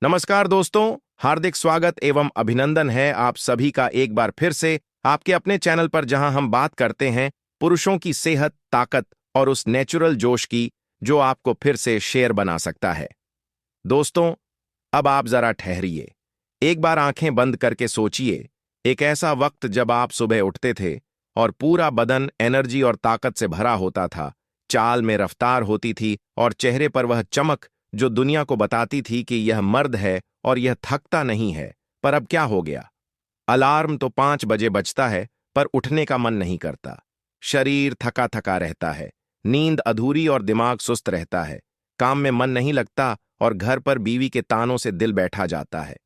नमस्कार दोस्तों, हार्दिक स्वागत एवं अभिनंदन है आप सभी का एक बार फिर से आपके अपने चैनल पर, जहां हम बात करते हैं पुरुषों की सेहत, ताकत और उस नेचुरल जोश की जो आपको फिर से शेर बना सकता है। दोस्तों, अब आप जरा ठहरिए, एक बार आंखें बंद करके सोचिए, एक ऐसा वक्त जब आप सुबह उठते थे और पूरा बदन एनर्जी और ताकत से भरा होता था, चाल में रफ्तार होती थी और चेहरे पर वह चमक जो दुनिया को बताती थी कि यह मर्द है और यह थकता नहीं है। पर अब क्या हो गया? अलार्म तो 5 बजे बजता है, पर उठने का मन नहीं करता। शरीर थका थका रहता है, नींद अधूरी और दिमाग सुस्त रहता है। काम में मन नहीं लगता और घर पर बीवी के तानों से दिल बैठा जाता है।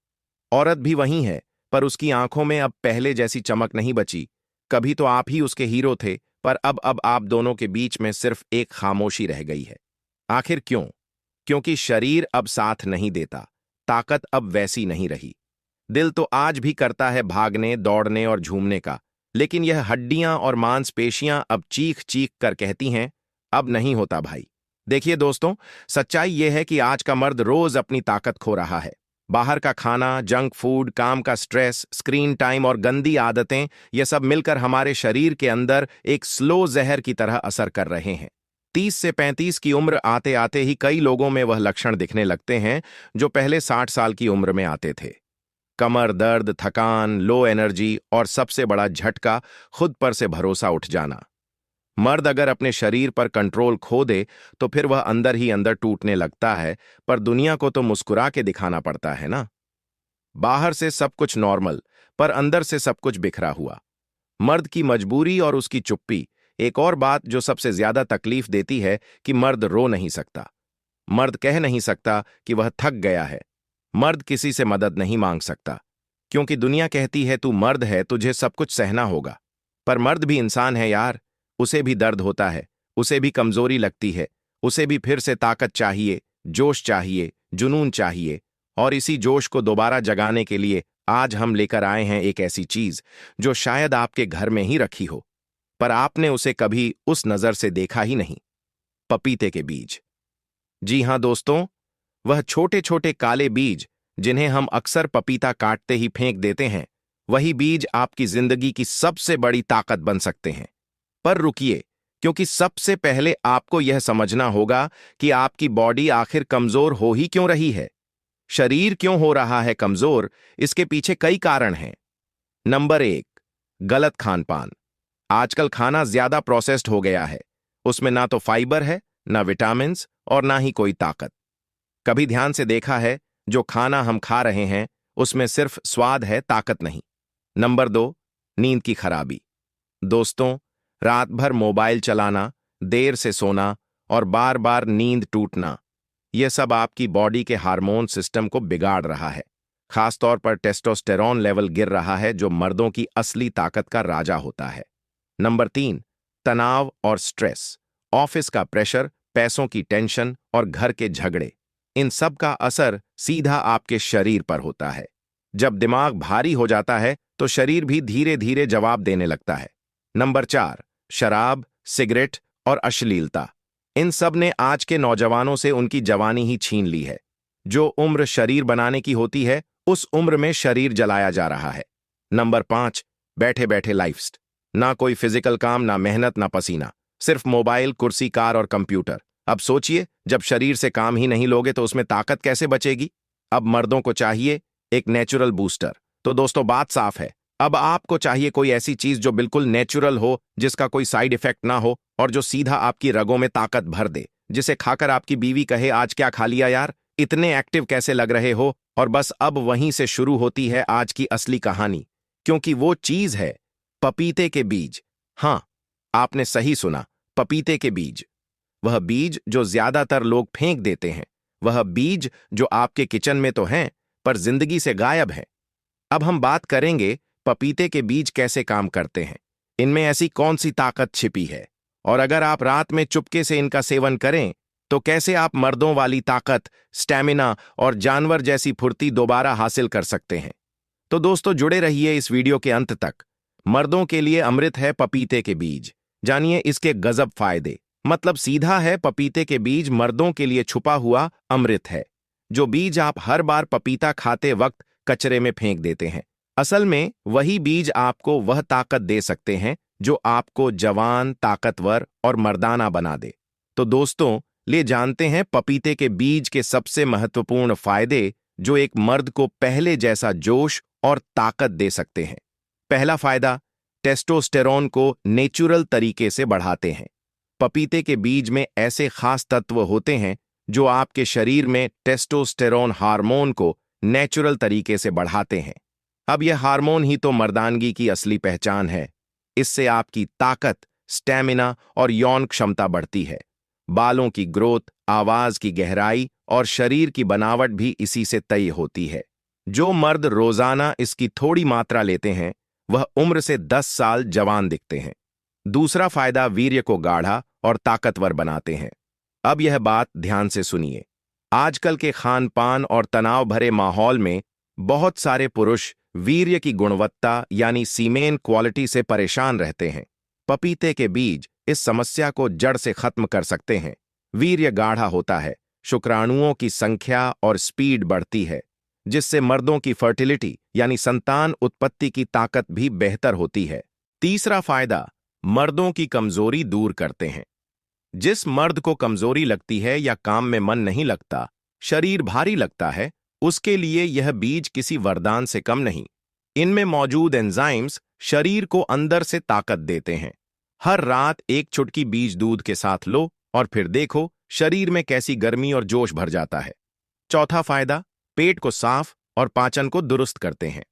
औरत भी वही है, पर उसकी आंखों में अब पहले जैसी चमक नहीं बची। कभी तो आप ही उसके हीरो थे, पर अब आप दोनों के बीच में सिर्फ एक खामोशी रह गई है। आखिर क्यों? क्योंकि शरीर अब साथ नहीं देता, ताकत अब वैसी नहीं रही। दिल तो आज भी करता है भागने, दौड़ने और झूमने का, लेकिन यह हड्डियां और मांसपेशियां अब चीख चीख कर कहती हैं, अब नहीं होता भाई। देखिए दोस्तों, सच्चाई यह है कि आज का मर्द रोज अपनी ताकत खो रहा है। बाहर का खाना, जंक फूड, काम का स्ट्रेस, स्क्रीन टाइम और गंदी आदतें, ये सब मिलकर हमारे शरीर के अंदर एक स्लो जहर की तरह असर कर रहे हैं। 30 से 35 की उम्र आते आते ही कई लोगों में वह लक्षण दिखने लगते हैं जो पहले 60 साल की उम्र में आते थे। कमर दर्द, थकान, लो एनर्जी और सबसे बड़ा झटका, खुद पर से भरोसा उठ जाना। मर्द अगर अपने शरीर पर कंट्रोल खो दे तो फिर वह अंदर ही अंदर टूटने लगता है, पर दुनिया को तो मुस्कुरा के दिखाना पड़ता है ना। बाहर से सब कुछ नॉर्मल, पर अंदर से सब कुछ बिखरा हुआ। मर्द की मजबूरी और उसकी चुप्पी। एक और बात जो सबसे ज्यादा तकलीफ देती है कि मर्द रो नहीं सकता। मर्द कह नहीं सकता कि वह थक गया है। मर्द किसी से मदद नहीं मांग सकता, क्योंकि दुनिया कहती है तू मर्द है, तुझे सब कुछ सहना होगा। पर मर्द भी इंसान है यार, उसे भी दर्द होता है, उसे भी कमजोरी लगती है, उसे भी फिर से ताकत चाहिए, जोश चाहिए, जुनून चाहिए। और इसी जोश को दोबारा जगाने के लिए आज हम लेकर आए हैं एक ऐसी चीज जो शायद आपके घर में ही रखी हो, पर आपने उसे कभी उस नजर से देखा ही नहीं। पपीते के बीज। जी हां दोस्तों, वह छोटे छोटे काले बीज जिन्हें हम अक्सर पपीता काटते ही फेंक देते हैं, वही बीज आपकी जिंदगी की सबसे बड़ी ताकत बन सकते हैं। पर रुकिए, क्योंकि सबसे पहले आपको यह समझना होगा कि आपकी बॉडी आखिर कमजोर हो ही क्यों रही है। शरीर क्यों हो रहा है कमजोर? इसके पीछे कई कारण हैं। नंबर 1, गलत खान पान। आजकल खाना ज्यादा प्रोसेस्ड हो गया है। उसमें ना तो फाइबर है, ना विटामिन्स और ना ही कोई ताकत। कभी ध्यान से देखा है, जो खाना हम खा रहे हैं उसमें सिर्फ स्वाद है, ताकत नहीं। नंबर 2, नींद की खराबी। दोस्तों, रात भर मोबाइल चलाना, देर से सोना और बार बार नींद टूटना, यह सब आपकी बॉडी के हार्मोन सिस्टम को बिगाड़ रहा है। खासतौर पर टेस्टोस्टेरोन लेवल गिर रहा है, जो मर्दों की असली ताकत का राजा होता है। नंबर 3, तनाव और स्ट्रेस। ऑफिस का प्रेशर, पैसों की टेंशन और घर के झगड़े, इन सब का असर सीधा आपके शरीर पर होता है। जब दिमाग भारी हो जाता है तो शरीर भी धीरे धीरे जवाब देने लगता है। नंबर 4, शराब, सिगरेट और अश्लीलता। इन सब ने आज के नौजवानों से उनकी जवानी ही छीन ली है। जो उम्र शरीर बनाने की होती है, उस उम्र में शरीर जलाया जा रहा है। नंबर 5, बैठे बैठे लाइफस्टाइल। ना कोई फिजिकल काम, ना मेहनत, ना पसीना, सिर्फ मोबाइल, कुर्सी, कार और कंप्यूटर। अब सोचिए, जब शरीर से काम ही नहीं लोगे तो उसमें ताकत कैसे बचेगी? अब मर्दों को चाहिए एक नेचुरल बूस्टर। तो दोस्तों, बात साफ है, अब आपको चाहिए कोई ऐसी चीज जो बिल्कुल नेचुरल हो, जिसका कोई साइड इफेक्ट ना हो और जो सीधा आपकी रगों में ताकत भर दे, जिसे खाकर आपकी बीवी कहे आज क्या खा लिया यार, इतने एक्टिव कैसे लग रहे हो। और बस अब वहीं से शुरू होती है आज की असली कहानी, क्योंकि वो चीज है पपीते के बीज। हां, आपने सही सुना, पपीते के बीज। वह बीज जो ज्यादातर लोग फेंक देते हैं, वह बीज जो आपके किचन में तो हैं, पर जिंदगी से गायब हैं। अब हम बात करेंगे पपीते के बीज कैसे काम करते हैं, इनमें ऐसी कौन सी ताकत छिपी है, और अगर आप रात में चुपके से इनका सेवन करें तो कैसे आप मर्दों वाली ताकत, स्टैमिना और जानवर जैसी फुर्ती दोबारा हासिल कर सकते हैं। तो दोस्तों, जुड़े रहिए इस वीडियो के अंत तक। मर्दों के लिए अमृत है पपीते के बीज। जानिए इसके गजब फायदे। मतलब सीधा है, पपीते के बीज मर्दों के लिए छुपा हुआ अमृत है। जो बीज आप हर बार पपीता खाते वक्त कचरे में फेंक देते हैं। असल में वही बीज आपको वह ताकत दे सकते हैं जो आपको जवान, ताकतवर और मर्दाना बना दे। तो दोस्तों, ले जानते हैं पपीते के बीज के सबसे महत्वपूर्ण फायदे जो एक मर्द को पहले जैसा जोश और ताकत दे सकते हैं। पहला फायदा, टेस्टोस्टेरोन को नेचुरल तरीके से बढ़ाते हैं। पपीते के बीज में ऐसे खास तत्व होते हैं जो आपके शरीर में टेस्टोस्टेरोन हार्मोन को नेचुरल तरीके से बढ़ाते हैं। अब यह हार्मोन ही तो मर्दानगी की असली पहचान है। इससे आपकी ताकत, स्टैमिना और यौन क्षमता बढ़ती है। बालों की ग्रोथ, आवाज की गहराई और शरीर की बनावट भी इसी से तय होती है। जो मर्द रोजाना इसकी थोड़ी मात्रा लेते हैं वह उम्र से 10 साल जवान दिखते हैं। दूसरा फायदा, वीर्य को गाढ़ा और ताकतवर बनाते हैं। अब यह बात ध्यान से सुनिए। आजकल के खान पान और तनाव भरे माहौल में बहुत सारे पुरुष वीर्य की गुणवत्ता यानी सीमेन क्वालिटी से परेशान रहते हैं। पपीते के बीज इस समस्या को जड़ से खत्म कर सकते हैं। वीर्य गाढ़ा होता है, शुक्राणुओं की संख्या और स्पीड बढ़ती है, जिससे मर्दों की फर्टिलिटी यानी संतान उत्पत्ति की ताकत भी बेहतर होती है। तीसरा फायदा, मर्दों की कमजोरी दूर करते हैं। जिस मर्द को कमजोरी लगती है या काम में मन नहीं लगता, शरीर भारी लगता है, उसके लिए यह बीज किसी वरदान से कम नहीं। इनमें मौजूद एंजाइम्स शरीर को अंदर से ताकत देते हैं। हर रात एक चुटकी बीज दूध के साथ लो और फिर देखो शरीर में कैसी गर्मी और जोश भर जाता है। चौथा फायदा, पेट को साफ और पाचन को दुरुस्त करते हैं।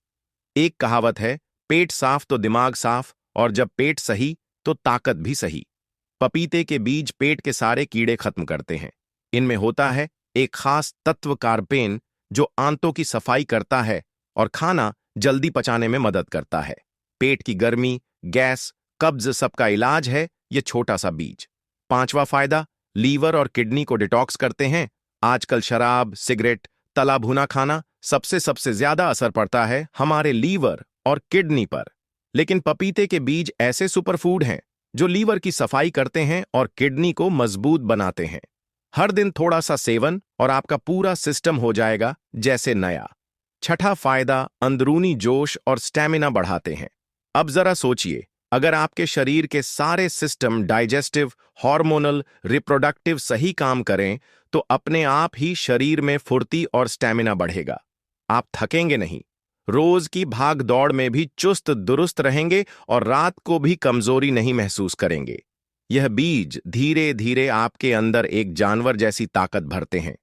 एक कहावत है, पेट साफ तो दिमाग साफ, और जब पेट सही तो ताकत भी सही। पपीते के बीज पेट के सारे कीड़े खत्म करते हैं। इनमें होता है एक खास तत्व कार्पेन जो आंतों की सफाई करता है और खाना जल्दी पचाने में मदद करता है। पेट की गर्मी, गैस, कब्ज सबका इलाज है ये छोटा सा बीज। पांचवा फायदा, लीवर और किडनी को डिटॉक्स करते हैं। आजकल शराब, सिगरेट, तला भुना खाना सबसे ज्यादा असर पड़ता है हमारे लीवर और किडनी पर। लेकिन पपीते के बीज ऐसे सुपरफूड हैं जो लीवर की सफाई करते हैं और किडनी को मजबूत बनाते हैं। हर दिन थोड़ा सा सेवन और आपका पूरा सिस्टम हो जाएगा जैसे नया। छठा फायदा, अंदरूनी जोश और स्टैमिना बढ़ाते हैं। अब जरा सोचिए, अगर आपके शरीर के सारे सिस्टम डाइजेस्टिव, हार्मोनल, रिप्रोडक्टिव सही काम करें तो अपने आप ही शरीर में फुर्ती और स्टैमिना बढ़ेगा। आप थकेंगे नहीं, रोज की भाग दौड़ में भी चुस्त दुरुस्त रहेंगे और रात को भी कमजोरी नहीं महसूस करेंगे। यह बीज धीरे धीरे आपके अंदर एक जानवर जैसी ताकत भरते हैं।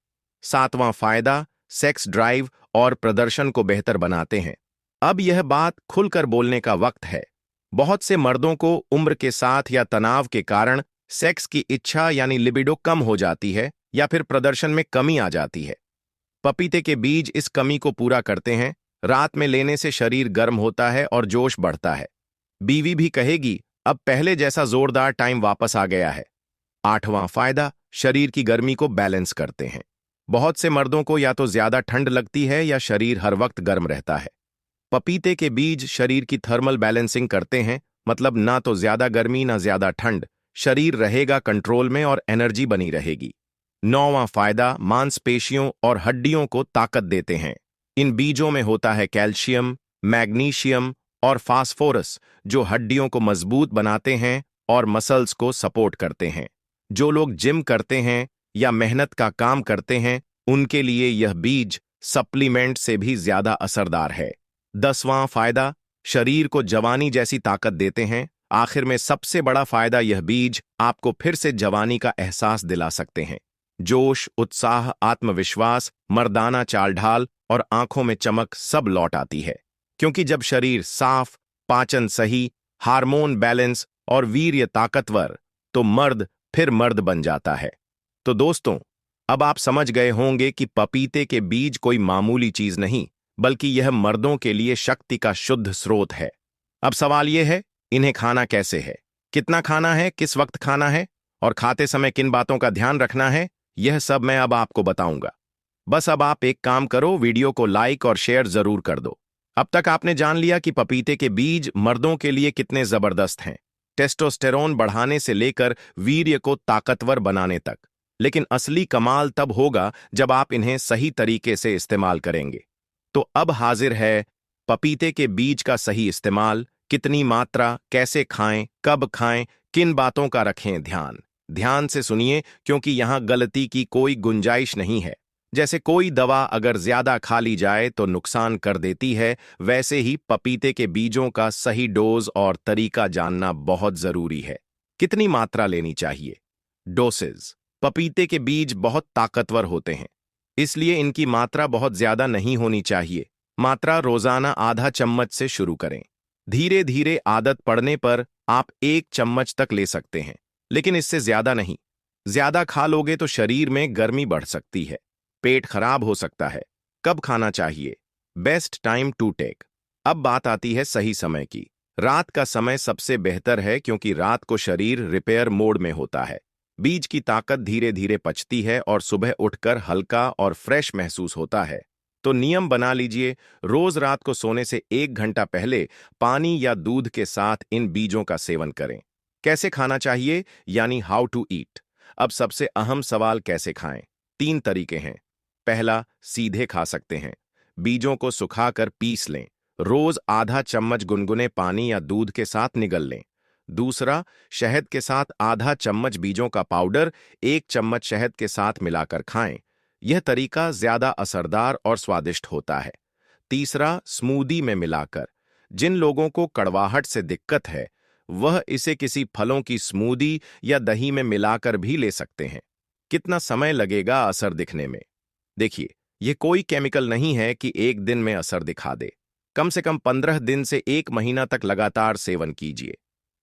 सातवां फायदा, सेक्स ड्राइव और प्रदर्शन को बेहतर बनाते हैं। अब यह बात खुलकर बोलने का वक्त है। बहुत से मर्दों को उम्र के साथ या तनाव के कारण सेक्स की इच्छा यानी लिबिडो कम हो जाती है या फिर प्रदर्शन में कमी आ जाती है। पपीते के बीज इस कमी को पूरा करते हैं। रात में लेने से शरीर गर्म होता है और जोश बढ़ता है। बीवी भी कहेगी, अब पहले जैसा जोरदार टाइम वापस आ गया है। आठवां फायदा, शरीर की गर्मी को बैलेंस करते हैं। बहुत से मर्दों को या तो ज्यादा ठंड लगती है या शरीर हर वक्त गर्म रहता है। पपीते के बीज शरीर की थर्मल बैलेंसिंग करते हैं, मतलब ना तो ज्यादा गर्मी ना ज्यादा ठंड, शरीर रहेगा कंट्रोल में और एनर्जी बनी रहेगी। नौवां फायदा, मांसपेशियों और हड्डियों को ताकत देते हैं। इन बीजों में होता है कैल्शियम, मैग्नीशियम और फास्फोरस जो हड्डियों को मजबूत बनाते हैं और मसल्स को सपोर्ट करते हैं। जो लोग जिम करते हैं या मेहनत का काम करते हैं उनके लिए यह बीज सप्लीमेंट से भी ज्यादा असरदार है। 10वां फायदा, शरीर को जवानी जैसी ताकत देते हैं। आखिर में सबसे बड़ा फायदा, यह बीज आपको फिर से जवानी का एहसास दिला सकते हैं। जोश, उत्साह, आत्मविश्वास, मर्दाना चाल ढाल और आंखों में चमक सब लौट आती है। क्योंकि जब शरीर साफ, पाचन सही, हार्मोन बैलेंस और वीर्य ताकतवर, तो मर्द फिर मर्द बन जाता है। तो दोस्तों, अब आप समझ गए होंगे कि पपीते के बीज कोई मामूली चीज नहीं, बल्कि यह मर्दों के लिए शक्ति का शुद्ध स्रोत है। अब सवाल यह है, इन्हें खाना कैसे है, कितना खाना है, किस वक्त खाना है और खाते समय किन बातों का ध्यान रखना है, यह सब मैं अब आपको बताऊंगा। बस अब आप एक काम करो, वीडियो को लाइक और शेयर जरूर कर दो। अब तक आपने जान लिया कि पपीते के बीज मर्दों के लिए कितने जबरदस्त हैं, टेस्टोस्टेरोन बढ़ाने से लेकर वीर्य को ताकतवर बनाने तक। लेकिन असली कमाल तब होगा जब आप इन्हें सही तरीके से इस्तेमाल करेंगे। तो अब हाजिर है पपीते के बीज का सही इस्तेमाल, कितनी मात्रा, कैसे खाएं, कब खाएं, किन बातों का रखें ध्यान। ध्यान से सुनिए क्योंकि यहां गलती की कोई गुंजाइश नहीं है। जैसे कोई दवा अगर ज्यादा खा ली जाए तो नुकसान कर देती है, वैसे ही पपीते के बीजों का सही डोज और तरीका जानना बहुत जरूरी है। कितनी मात्रा लेनी चाहिए? डोसेज। पपीते के बीज बहुत ताकतवर होते हैं, इसलिए इनकी मात्रा बहुत ज्यादा नहीं होनी चाहिए। मात्रा रोजाना आधा चम्मच से शुरू करें। धीरे धीरे आदत पड़ने पर आप 1 चम्मच तक ले सकते हैं, लेकिन इससे ज्यादा नहीं। ज्यादा खा लोगे तो शरीर में गर्मी बढ़ सकती है, पेट खराब हो सकता है। कब खाना चाहिए? Best time to take. अब बात आती है सही समय की। रात का समय सबसे बेहतर है क्योंकि रात को शरीर रिपेयर मोड में होता है। बीज की ताकत धीरे धीरे पचती है और सुबह उठकर हल्का और फ्रेश महसूस होता है। तो नियम बना लीजिए, रोज रात को सोने से 1 घंटा पहले पानी या दूध के साथ इन बीजों का सेवन करें। कैसे खाना चाहिए, यानी हाउ टू ईट। अब सबसे अहम सवाल, कैसे खाएं? 3 तरीके हैं। पहला, सीधे खा सकते हैं। बीजों को सुखाकर पीस लें। रोज आधा चम्मच गुनगुने पानी या दूध के साथ निगल लें। दूसरा, शहद के साथ आधा चम्मच बीजों का पाउडर 1 चम्मच शहद के साथ मिलाकर खाएं। यह तरीका ज्यादा असरदार और स्वादिष्ट होता है। तीसरा, स्मूदी में मिलाकर। जिन लोगों को कड़वाहट से दिक्कत है वह इसे किसी फलों की स्मूदी या दही में मिलाकर भी ले सकते हैं। कितना समय लगेगा असर दिखने में? देखिए, यह कोई केमिकल नहीं है कि एक दिन में असर दिखा दे। कम से कम 15 दिन से 1 महीना तक लगातार सेवन कीजिए।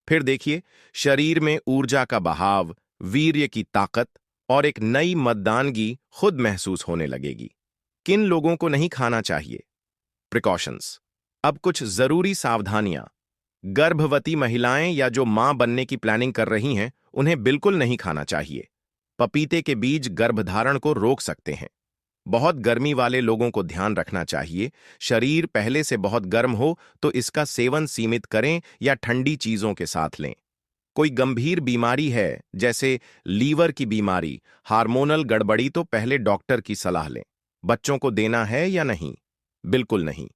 फिर देखिए, शरीर में ऊर्जा का बहाव, वीर्य की ताकत और एक नई मतदानगी खुद महसूस होने लगेगी। किन लोगों को नहीं खाना चाहिए? प्रिकॉशंस। अब कुछ जरूरी सावधानियां। गर्भवती महिलाएं या जो मां बनने की प्लानिंग कर रही हैं, उन्हें बिल्कुल नहीं खाना चाहिए। पपीते के बीज गर्भधारण को रोक सकते हैं। बहुत गर्मी वाले लोगों को ध्यान रखना चाहिए। शरीर पहले से बहुत गर्म हो तो इसका सेवन सीमित करें या ठंडी चीजों के साथ लें। कोई गंभीर बीमारी है जैसे लीवर की बीमारी, हार्मोनल गड़बड़ी, तो पहले डॉक्टर की सलाह लें। बच्चों को देना है या नहीं? बिल्कुल नहीं।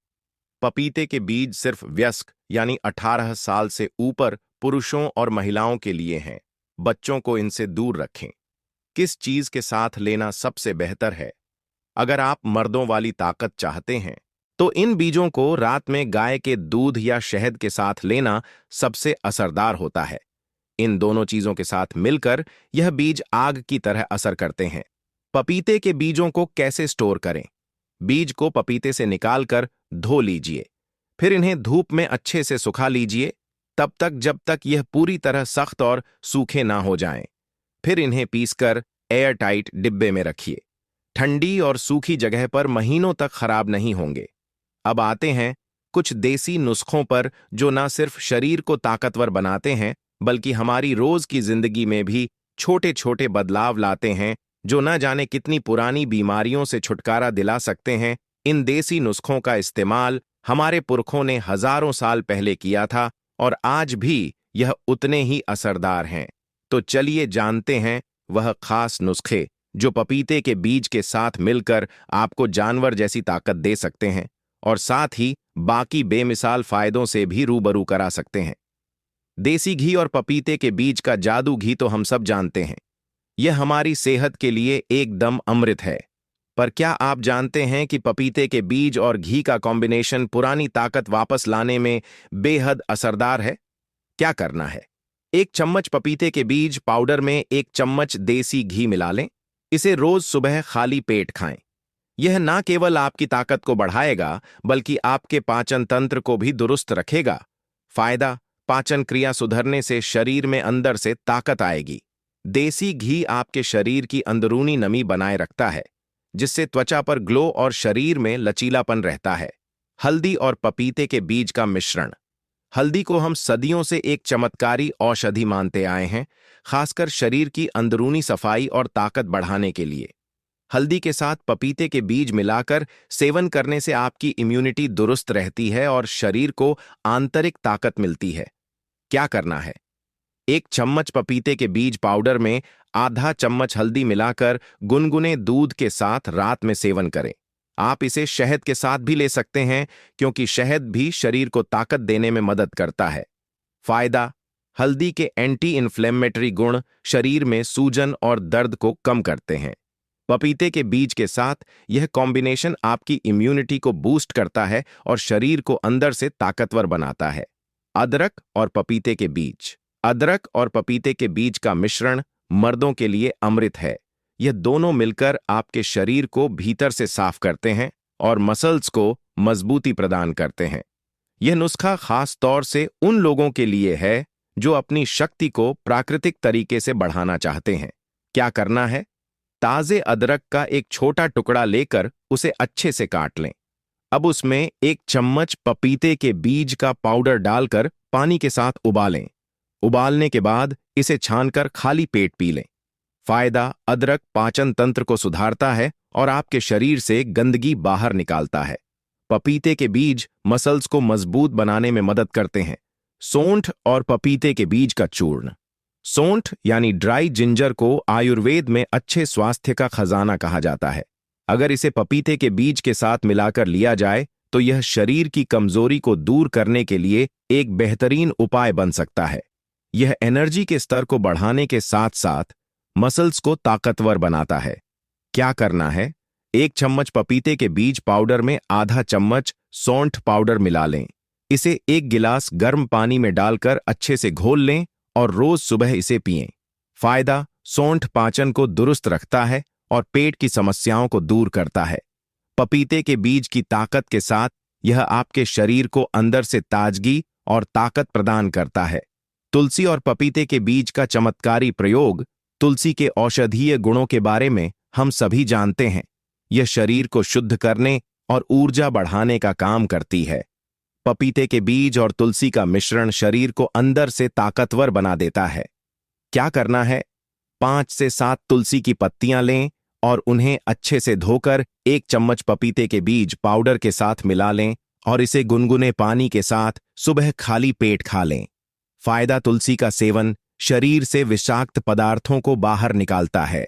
पपीते के बीज सिर्फ वयस्क यानी 18 साल से ऊपर पुरुषों और महिलाओं के लिए हैं। बच्चों को इनसे दूर रखें। किस चीज के साथ लेना सबसे बेहतर है? अगर आप मर्दों वाली ताकत चाहते हैं तो इन बीजों को रात में गाय के दूध या शहद के साथ लेना सबसे असरदार होता है। इन दोनों चीजों के साथ मिलकर यह बीज आग की तरह असर करते हैं। पपीते के बीजों को कैसे स्टोर करें? बीज को पपीते से निकालकर धो लीजिए, फिर इन्हें धूप में अच्छे से सुखा लीजिए, तब तक जब तक यह पूरी तरह सख्त और सूखे ना हो जाएं। फिर इन्हें पीसकर एयर टाइट डिब्बे में रखिए। ठंडी और सूखी जगह पर महीनों तक खराब नहीं होंगे। अब आते हैं कुछ देसी नुस्खों पर जो न सिर्फ शरीर को ताकतवर बनाते हैं बल्कि हमारी रोज की जिंदगी में भी छोटे छोटे बदलाव लाते हैं, जो न जाने कितनी पुरानी बीमारियों से छुटकारा दिला सकते हैं। इन देसी नुस्खों का इस्तेमाल हमारे पुरखों ने हजारों साल पहले किया था और आज भी यह उतने ही असरदार हैं। तो चलिए जानते हैं वह खास नुस्खे जो पपीते के बीज के साथ मिलकर आपको जानवर जैसी ताकत दे सकते हैं और साथ ही बाकी बेमिसाल फायदों से भी रूबरू करा सकते हैं। देसी घी और पपीते के बीज का जादू घी तो हम सब जानते हैं, यह हमारी सेहत के लिए एकदम अमृत है। पर क्या आप जानते हैं कि पपीते के बीज और घी का कॉम्बिनेशन पुरानी ताकत वापस लाने में बेहद असरदार है? क्या करना है? 1 चम्मच पपीते के बीज पाउडर में 1 चम्मच देसी घी मिला लें। इसे रोज सुबह खाली पेट खाएं। यह ना केवल आपकी ताकत को बढ़ाएगा बल्कि आपके पाचन तंत्र को भी दुरुस्त रखेगा। फायदा, पाचन क्रिया सुधरने से शरीर में अंदर से ताकत आएगी। देसी घी आपके शरीर की अंदरूनी नमी बनाए रखता है, जिससे त्वचा पर ग्लो और शरीर में लचीलापन रहता है। हल्दी और पपीते के बीज का मिश्रण। हल्दी को हम सदियों से एक चमत्कारी औषधि मानते आए हैं, खासकर शरीर की अंदरूनी सफाई और ताकत बढ़ाने के लिए। हल्दी के साथ पपीते के बीज मिलाकर सेवन करने से आपकी इम्यूनिटी दुरुस्त रहती है और शरीर को आंतरिक ताकत मिलती है। क्या करना है? 1 चम्मच पपीते के बीज पाउडर में आधा चम्मच हल्दी मिलाकर गुनगुने दूध के साथ रात में सेवन करें। आप इसे शहद के साथ भी ले सकते हैं, क्योंकि शहद भी शरीर को ताकत देने में मदद करता है। फायदा: हल्दी के एंटी इन्फ्लेमेटरी गुण शरीर में सूजन और दर्द को कम करते हैं। पपीते के बीज के साथ यह कॉम्बिनेशन आपकी इम्यूनिटी को बूस्ट करता है और शरीर को अंदर से ताकतवर बनाता है। अदरक और पपीते के बीज। अदरक और पपीते के बीज का मिश्रण मर्दों के लिए अमृत है। यह दोनों मिलकर आपके शरीर को भीतर से साफ करते हैं और मसल्स को मजबूती प्रदान करते हैं। यह नुस्खा खास तौर से उन लोगों के लिए है जो अपनी शक्ति को प्राकृतिक तरीके से बढ़ाना चाहते हैं। क्या करना है? ताजे अदरक का एक छोटा टुकड़ा लेकर उसे अच्छे से काट लें। अब उसमें 1 चम्मच पपीते के बीज का पाउडर डालकर पानी के साथ उबालें। उबालने के बाद इसे छानकर खाली पेट पी लें। फायदा: अदरक पाचन तंत्र को सुधारता है और आपके शरीर से गंदगी बाहर निकालता है। पपीते के बीज मसल्स को मजबूत बनाने में मदद करते हैं। सौंठ और पपीते के बीज का चूर्ण। सौंठ यानी ड्राई जिंजर को आयुर्वेद में अच्छे स्वास्थ्य का खजाना कहा जाता है। अगर इसे पपीते के बीज के साथ मिलाकर लिया जाए तो यह शरीर की कमजोरी को दूर करने के लिए एक बेहतरीन उपाय बन सकता है। यह एनर्जी के स्तर को बढ़ाने के साथ साथ मसल्स को ताकतवर बनाता है। क्या करना है? 1 चम्मच पपीते के बीज पाउडर में आधा चम्मच सौंठ पाउडर मिला लें। इसे 1 गिलास गर्म पानी में डालकर अच्छे से घोल लें और रोज सुबह इसे पिएं। फायदा: सौंठ पाचन को दुरुस्त रखता है और पेट की समस्याओं को दूर करता है। पपीते के बीज की ताकत के साथ यह आपके शरीर को अंदर से ताजगी और ताकत प्रदान करता है। तुलसी और पपीते के बीज का चमत्कारी प्रयोग। तुलसी के औषधीय गुणों के बारे में हम सभी जानते हैं। यह शरीर को शुद्ध करने और ऊर्जा बढ़ाने का काम करती है। पपीते के बीज और तुलसी का मिश्रण शरीर को अंदर से ताकतवर बना देता है। क्या करना है? 5 से 7 तुलसी की पत्तियां लें और उन्हें अच्छे से धोकर 1 चम्मच पपीते के बीज पाउडर के साथ मिला लें और इसे गुनगुने पानी के साथ सुबह खाली पेट खा लें। फायदा: तुलसी का सेवन शरीर से विषाक्त पदार्थों को बाहर निकालता है।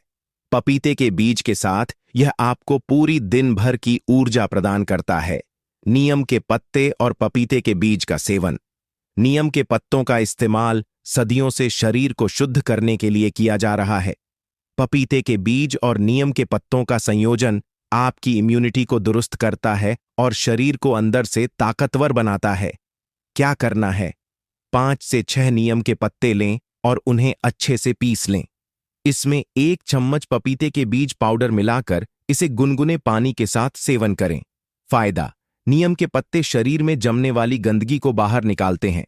पपीते के बीज के साथ यह आपको पूरी दिन भर की ऊर्जा प्रदान करता है। नीम के पत्ते और पपीते के बीज का सेवन। नीम के पत्तों का इस्तेमाल सदियों से शरीर को शुद्ध करने के लिए किया जा रहा है। पपीते के बीज और नीम के पत्तों का संयोजन आपकी इम्यूनिटी को दुरुस्त करता है और शरीर को अंदर से ताकतवर बनाता है। क्या करना है? 5 से 6 नीम के पत्ते लें और उन्हें अच्छे से पीस लें। इसमें 1 चम्मच पपीते के बीज पाउडर मिलाकर इसे गुनगुने पानी के साथ सेवन करें। फायदा: नीम के पत्ते शरीर में जमने वाली गंदगी को बाहर निकालते हैं।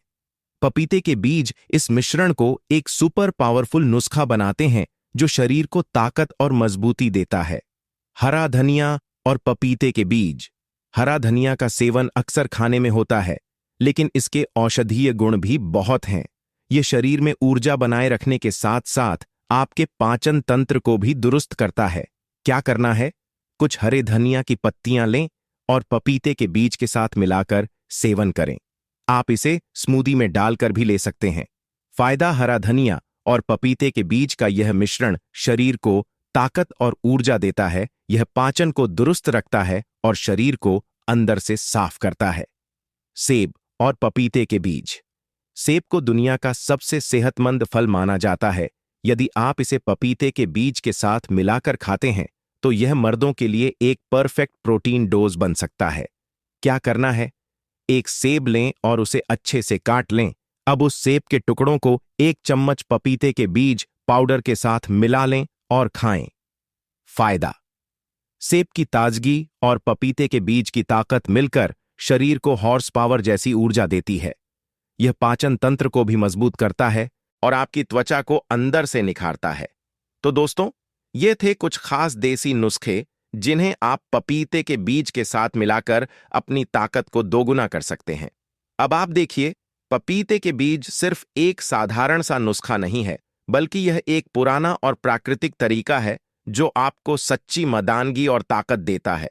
पपीते के बीज इस मिश्रण को एक सुपर पावरफुल नुस्खा बनाते हैं जो शरीर को ताकत और मजबूती देता है। हरा धनिया और पपीते के बीज। हरा धनिया का सेवन अक्सर खाने में होता है, लेकिन इसके औषधीय गुण भी बहुत हैं। ये शरीर में ऊर्जा बनाए रखने के साथ साथ आपके पाचन तंत्र को भी दुरुस्त करता है। क्या करना है? कुछ हरे धनिया की पत्तियां लें और पपीते के बीज के साथ मिलाकर सेवन करें। आप इसे स्मूदी में डालकर भी ले सकते हैं। फायदा: हरा धनिया और पपीते के बीज का यह मिश्रण शरीर को ताकत और ऊर्जा देता है। यह पाचन को दुरुस्त रखता है और शरीर को अंदर से साफ करता है। सेब और पपीते के बीज। सेब को दुनिया का सबसे सेहतमंद फल माना जाता है। यदि आप इसे पपीते के बीज के साथ मिलाकर खाते हैं तो यह मर्दों के लिए एक परफेक्ट प्रोटीन डोज बन सकता है। क्या करना है? 1 सेब लें और उसे अच्छे से काट लें। अब उस सेब के टुकड़ों को 1 चम्मच पपीते के बीज पाउडर के साथ मिला लें और खाएं। फायदा: सेब की ताजगी और पपीते के बीज की ताकत मिलकर शरीर को हॉर्स पावर जैसी ऊर्जा देती है। यह पाचन तंत्र को भी मजबूत करता है और आपकी त्वचा को अंदर से निखारता है। तो दोस्तों, ये थे कुछ खास देसी नुस्खे जिन्हें आप पपीते के बीज के साथ मिलाकर अपनी ताकत को दोगुना कर सकते हैं। अब आप देखिए, पपीते के बीज सिर्फ एक साधारण सा नुस्खा नहीं है, बल्कि यह एक पुराना और प्राकृतिक तरीका है जो आपको सच्ची मर्दानगी और ताकत देता है।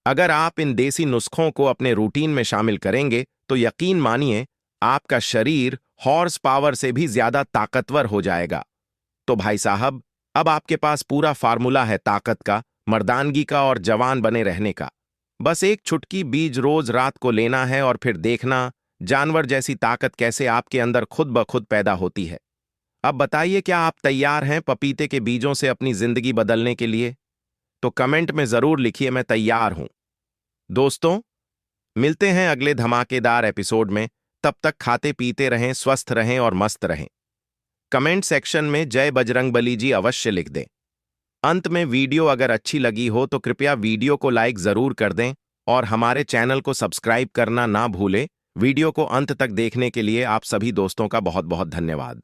अगर आप इन देसी नुस्खों को अपने रूटीन में शामिल करेंगे तो यकीन मानिए आपका शरीर हॉर्स पावर से भी ज्यादा ताकतवर हो जाएगा। तो भाई साहब, अब आपके पास पूरा फार्मूला है ताकत का, मर्दानगी का और जवान बने रहने का। बस एक चुटकी बीज रोज रात को लेना है और फिर देखना जानवर जैसी ताकत कैसे आपके अंदर खुद ब खुद पैदा होती है। अब बताइए, क्या आप तैयार हैं पपीते के बीजों से अपनी जिंदगी बदलने के लिए? तो कमेंट में जरूर लिखिए, मैं तैयार हूं। दोस्तों, मिलते हैं अगले धमाकेदार एपिसोड में। तब तक खाते पीते रहें, स्वस्थ रहें और मस्त रहें। कमेंट सेक्शन में जय बजरंगबली जी अवश्य लिख दें। अंत में वीडियो अगर अच्छी लगी हो तो कृपया वीडियो को लाइक जरूर कर दें और हमारे चैनल को सब्सक्राइब करना ना भूलें। वीडियो को अंत तक देखने के लिए आप सभी दोस्तों का बहुत बहुत धन्यवाद।